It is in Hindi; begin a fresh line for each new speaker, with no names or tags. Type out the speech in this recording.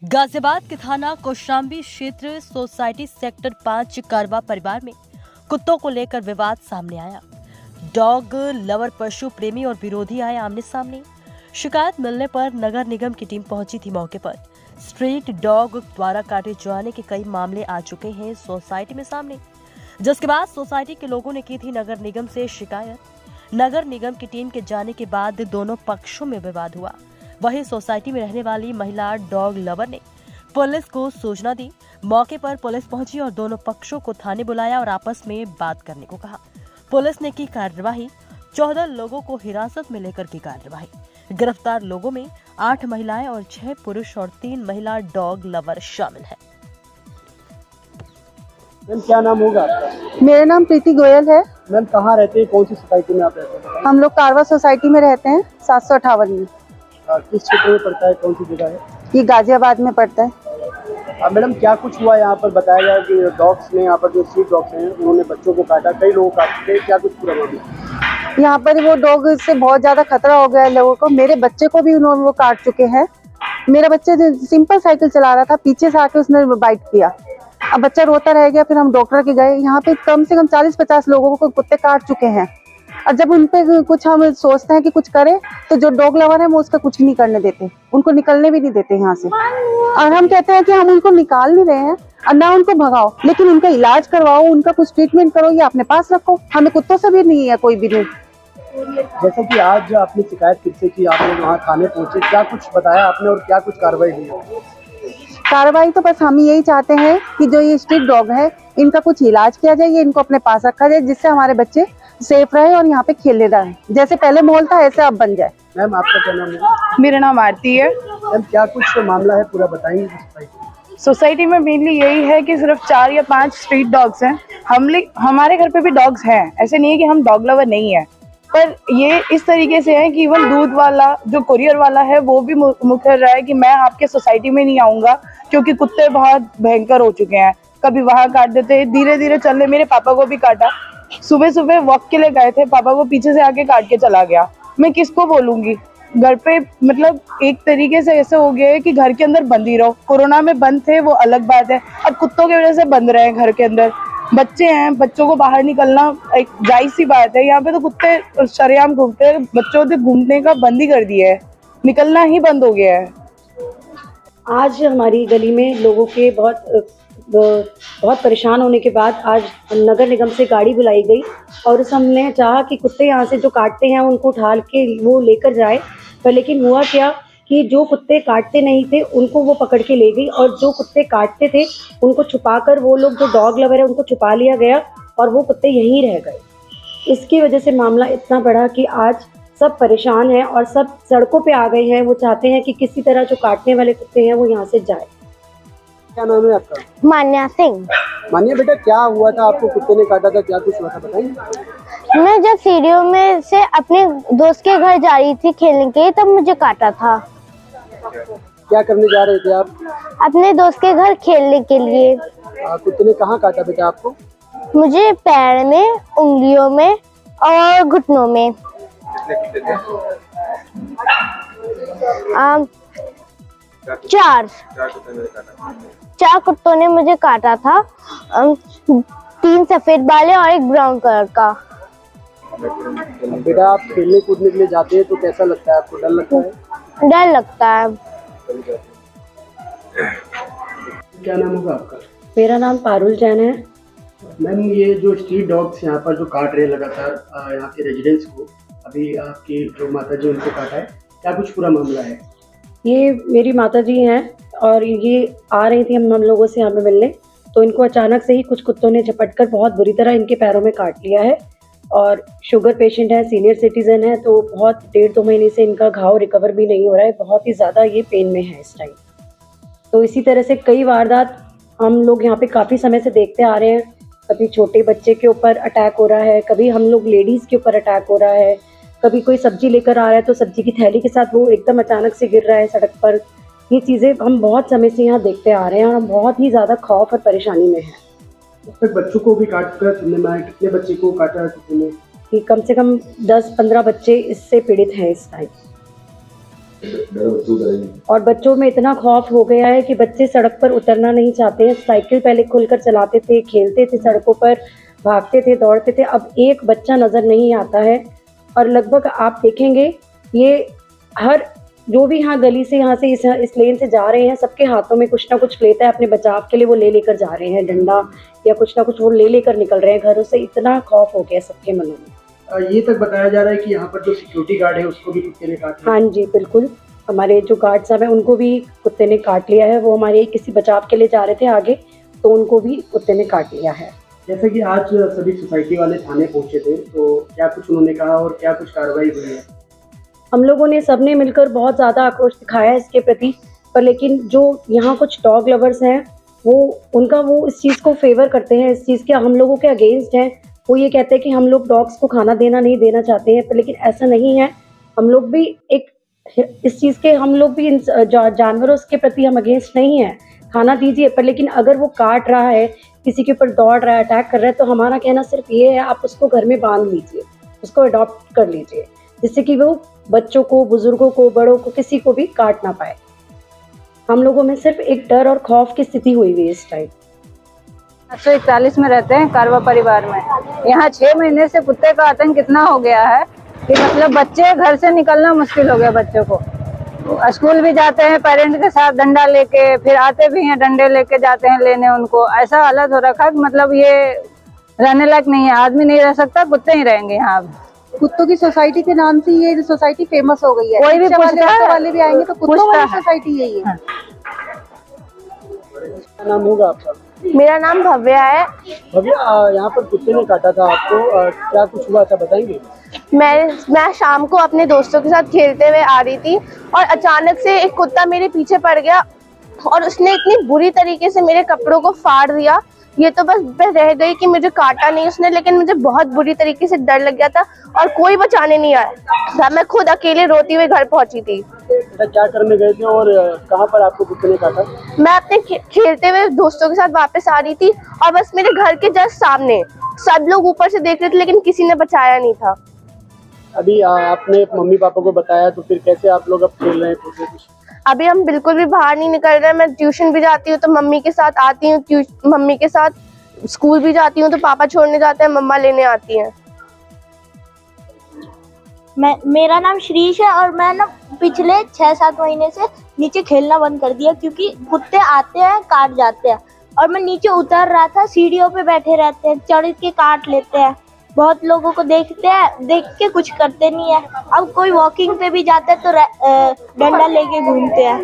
गाजियाबाद के थाना कौशाम्बी क्षेत्र सोसाइटी सेक्टर 5 कारवा परिवार में कुत्तों को लेकर विवाद सामने आया। डॉग लवर पशु प्रेमी और विरोधी आए आमने सामने। शिकायत मिलने पर नगर निगम की टीम पहुंची थी मौके पर। स्ट्रीट डॉग द्वारा काटे जाने के कई मामले आ चुके हैं सोसाइटी में सामने, जिसके बाद सोसाइटी के लोगों ने की थी नगर निगम से शिकायत। नगर निगम की टीम के जाने के बाद दोनों पक्षों में विवाद हुआ। वहीं सोसाइटी में रहने वाली महिला डॉग लवर ने पुलिस को सूचना दी। मौके पर पुलिस पहुंची और दोनों पक्षों को थाने बुलाया और आपस में बात करने को कहा। पुलिस ने की कार्रवाई। 14 लोगों को हिरासत में लेकर की कार्रवाई। गिरफ्तार लोगों में 8 महिलाएं और 6 पुरुष और 3 महिला डॉग लवर शामिल हैं।
मैम क्या नाम होगा आपका?
मेरा नाम प्रीति गोयल है।
मैम कहाँ रहते हैं, कौन सी सोसाइटी में आप रहते हैं?
हम लोग कारवा सोसाइटी में रहते हैं, 758 में।
किस क्षेत्र में पड़ता है, कौन सी जगह है?
ये गाजियाबाद में पड़ता है।
मैडम क्या कुछ हुआ यहाँ पर? बताया गया कि डॉग्स ने यहाँ पर जो स्ट्रीट डॉग्स हैं उन्होंने बच्चों को काटा, कई लोग काट चुके हैं, क्या कुछ पूरा मामला?
यहाँ पर वो डॉग से बहुत ज्यादा खतरा हो गया है लोगों को। मेरे बच्चे को भी उन्होंने वो काट चुके हैं। मेरा बच्चा सिंपल साइकिल चला रहा था, पीछे से आके उसने बाइट किया। अब बच्चा रोता रह गया। फिर हम डॉक्टर के गए। यहाँ पे कम से कम 40-50 लोगों को कुत्ते काट चुके हैं। और जब उन पे कुछ हम सोचते हैं कि कुछ करें, तो जो डॉग लवर है वो उसका कुछ नहीं करने देते, उनको निकलने भी नहीं देते यहाँ से। और हम कहते हैं कि हम उनको निकाल नहीं रहे हैं और ना उनको भगाओ, लेकिन उनका इलाज करवाओ, उनका कुछ ट्रीटमेंट करो, या अपने पास रखो। हमें कुत्तों से भी नहीं है कोई भी नहीं।
जैसे कि आज आपने शिकायत किससे की, आपने वहाँ थाने पहुँचे, क्या कुछ बताया आपने और क्या कुछ कार्रवाई हुई?
कार्रवाई तो बस हम यही चाहते हैं कि जो ये स्ट्रीट डॉग है इनका कुछ इलाज किया जाए, ये इनको अपने पास रखा जाए, जिससे हमारे बच्चे सेफ रहे और यहाँ पे खेलने रहे। जैसे पहले माहौल था ऐसे अब बन जाए।
मैम आपका क्या नाम है?
मेरा नाम आरती है।
मैम क्या कुछ मामला है, पूरा बताएंगे?
सोसाइटी में मेनली यही है कि सिर्फ 4 या 5 स्ट्रीट डॉग्स हैं। हमारे घर पे भी डॉग्स हैं, ऐसे नहीं है कि हम डॉग लवर नहीं है, पर ये इस तरीके से है कि इवन दूध वाला जो कुरियर वाला है वो भी मुकर रहा है कि मैं आपके सोसाइटी में नहीं आऊंगा क्योंकि कुत्ते बहुत भयंकर हो चुके हैं। कभी वहां काट देते, धीरे धीरे चलने मेरे पापा को भी काटा। सुबह सुबह वॉक के लिए गए थे, पापा को पीछे से आके काट के चला गया। मैं किसको बोलूंगी? घर पे मतलब एक तरीके से ऐसे हो गया है कि घर के अंदर बंद ही रहो। कोरोना में बंद थे वो अलग बात है, अब कुत्तों की वजह से बंद रहे घर के अंदर। बच्चे हैं, बच्चों को बाहर निकलना एक जायज सी बात है। यहाँ पे तो कुत्ते शरेआम घूमते हैं, बच्चों से घूमने का बंद ही कर दिया है, निकलना ही बंद हो गया है।
आज हमारी गली में लोगों के बहुत परेशान होने के बाद आज नगर निगम से गाड़ी बुलाई गई और हमने चाहा कि कुत्ते यहाँ से जो काटते हैं उनको उठा के वो लेकर जाए। पर लेकिन हुआ क्या कि जो कुत्ते काटते नहीं थे उनको वो पकड़ के ले गई और जो कुत्ते काटते थे उनको छुपाकर, वो लोग जो डॉग लवर है उनको छुपा लिया गया और वो कुत्ते यहीं रह गए। इसकी वजह से मामला इतना बढ़ा कि आज सब परेशान हैं और सब सड़कों पे आ गए हैं। वो चाहते हैं कि किसी तरह जो काटने वाले कुत्ते हैं वो यहाँ से जाए।
क्या नाम है आपका?
मान्या सिंह।
मान्या बेटा क्या हुआ था, आपको कुत्ते ने काटा था, क्या कुछ हुआ था बताइए?
मैं जब सीढ़ियों में से अपने दोस्त के घर जा रही थी खेलने के लिए, तब मुझे काटा था।
क्या करने जा रहे थे आप?
अपने दोस्त के घर खेलने के लिए।
कुत्ते ने कहाँ काटा बेटा आपको?
मुझे पैर में, उंगलियों में और घुटनों में। 4 कुत्तों ने मुझे काटा था। 3 सफेद वाले और 1 ब्राउन कलर का।
बेटा आप खेलने कूदने के लिए जाते हैं तो कैसा लगता है आपको? डर लगता है?
डर लगता है।
क्या नाम होगा आपका?
मेरा नाम पारुल जैन है।
मैम ये जो स्ट्रीट डॉग्स यहाँ पर जो काट रहे हैं लगातार यहाँ के रेजिडेंट्स को, अभी आपकी जो माता जी उनको काटा है, क्या कुछ पूरा मामला है?
ये मेरी माता जी हैं और ये आ रही थी हम लोगों से यहाँ पे मिलने, तो इनको अचानक से ही कुछ कुत्तों ने झपटकर बहुत बुरी तरह इनके पैरों में काट लिया है। और शुगर पेशेंट है, सीनियर सिटीजन है, तो बहुत 1.5-2 महीने से इनका घाव रिकवर भी नहीं हो रहा है। बहुत ही ज़्यादा ये पेन में है इस टाइम। तो इसी तरह से कई वारदात हम लोग यहाँ पे काफ़ी समय से देखते आ रहे हैं। कभी छोटे बच्चे के ऊपर अटैक हो रहा है, कभी हम लोग लेडीज़ के ऊपर अटैक हो रहा है, कभी कोई सब्जी लेकर आ रहा है तो सब्जी की थैली के साथ वो एकदम अचानक से गिर रहा है सड़क पर। ये चीज़ें हम बहुत समय से यहाँ देखते आ रहे हैं और हम बहुत ही ज़्यादा खौफ और परेशानी में हैं।
अब तक बच्चों को भी काट कर सुनने में आया, कितने बच्चे को काटा है कुत्ते ने?
कि कम से कम 10-15 बच्चे इससे पीड़ित हैं इस टाइम। और बच्चों में इतना खौफ हो गया है कि बच्चे सड़क पर उतरना नहीं चाहते हैं। साइकिल पहले खुलकर चलाते थे, खेलते थे सड़कों पर, भागते थे, दौड़ते थे, अब एक बच्चा नज़र नहीं आता है। और लगभग आप देखेंगे ये हर जो भी यहाँ गली से यहाँ से इस लेन से जा रहे हैं, सबके हाथों में कुछ ना कुछ लेता है अपने बचाव के लिए, वो ले लेकर जा रहे हैं, डंडा या कुछ ना कुछ वो ले लेकर निकल रहे हैं घरों से। इतना खौफ हो गया सबके मनों में।
ये तक बताया जा रहा है कि यहाँ पर जो सिक्योरिटी गार्ड है उसको भी कुत्ते ने काट लिया।
हाँ जी बिल्कुल, हमारे जो गार्ड साहब हैं उनको भी कुत्ते ने काट लिया है। वो हमारे किसी बचाव के लिए जा रहे थे आगे, तो उनको भी कुत्ते ने काट लिया है।
जैसे कि आज सभी सोसाइटी वाले थाने पहुंचे थे, तो क्या कुछ उन्होंने कहा और क्या कुछ कार्रवाई हुई है?
हम लोगों ने सबने मिलकर बहुत ज़्यादा आक्रोश दिखाया है इसके प्रति, पर लेकिन जो यहाँ कुछ डॉग लवर्स हैं वो इस चीज़ को फेवर करते हैं, इस चीज़ के हम लोगों के अगेंस्ट हैं। वो ये कहते हैं कि हम लोग डॉग्स को खाना नहीं देना चाहते हैं, पर लेकिन ऐसा नहीं है। हम लोग भी इस चीज़ के हम लोग भी इन जानवरों के प्रति हम अगेंस्ट नहीं हैं, खाना दीजिए, पर लेकिन अगर वो काट रहा है, किसी के ऊपर दौड़ रहा है, अटैक कर रहा है, तो हमारा कहना सिर्फ ये है, आप उसको घर में बांध लीजिए, उसको अडॉप्ट कर लीजिए, जिससे कि वो बच्चों को, बुजुर्गों को, बड़ों को, किसी को भी काट ना पाए। हम लोगों में सिर्फ एक डर और खौफ की स्थिति हुई है इस टाइम।
141 में रहते हैं कारवा परिवार में। यहाँ 6 महीने से कुत्ते का आतंक कितना हो गया है कि मतलब बच्चे घर से निकलना मुश्किल हो गया। बच्चों को स्कूल भी जाते हैं पेरेंट्स के साथ डंडा लेके, फिर आते भी हैं डंडे लेके जाते हैं लेने उनको। ऐसा हालत हो रखा है कि मतलब ये रहने लायक नहीं है, आदमी नहीं रह सकता, कुत्ते ही रहेंगे यहाँ।
कुत्तों की सोसाइटी के नाम से ये सोसाइटी फेमस हो गई है।
कोई भी
वाले भी आएंगे तो कुत्तों वाली सोसाइटी यही है।
क्या नाम होगा आपका?
मेरा नाम भव्या है।
भव्या, यहाँ पर कुत्ते ने काटा था आपको, क्या कुछ हुआ था बताएंगे?
मैं शाम को अपने दोस्तों के साथ खेलते हुए आ रही थी और अचानक से एक कुत्ता मेरे पीछे पड़ गया और उसने इतनी बुरी तरीके से मेरे कपड़ों को फाड़ दिया। ये तो बस रह गई कि मुझे काटा नहीं उसने, लेकिन मुझे बहुत बुरी तरीके से डर लग गया था और कोई बचाने नहीं आया। मैं खुद अकेले रोती हुई घर पहुंची थी।
क्या करने गए थे और कहाँ पर आपको कुत्ते ने काटा?
मैं अपने खेलते हुए दोस्तों के साथ वापस आ रही थी और बस मेरे घर के जस्ट सामने सब लोग ऊपर से देख रहे थे, लेकिन किसी ने बचाया नहीं था।
अभी आपने मम्मी पापा को बताया, तो फिर कैसे आप लोग अब खेल रहे हैं?
अभी हम बिल्कुल भी बाहर नहीं निकल रहे हैं। मैं ट्यूशन भी जाती हूँ तो मम्मी के साथ आती हूँ, मम्मी के साथ स्कूल भी जाती हूँ तो पापा छोड़ने जाते हैं, मम्मा लेने आती हैं।
मेरा नाम श्रीश है और मैं ना पिछले 6-7 महीने से नीचे खेलना बंद कर दिया क्योंकि कुत्ते आते हैं काट जाते हैं और मैं नीचे उतर रहा था, सीढ़ियों पे बैठे रहते हैं, चढ़ के काट लेते हैं। बहुत लोगों को देखते हैं, देख के कुछ करते नहीं है। अब कोई वॉकिंग पे भी जाता है तो डंडा लेके घूमते हैं।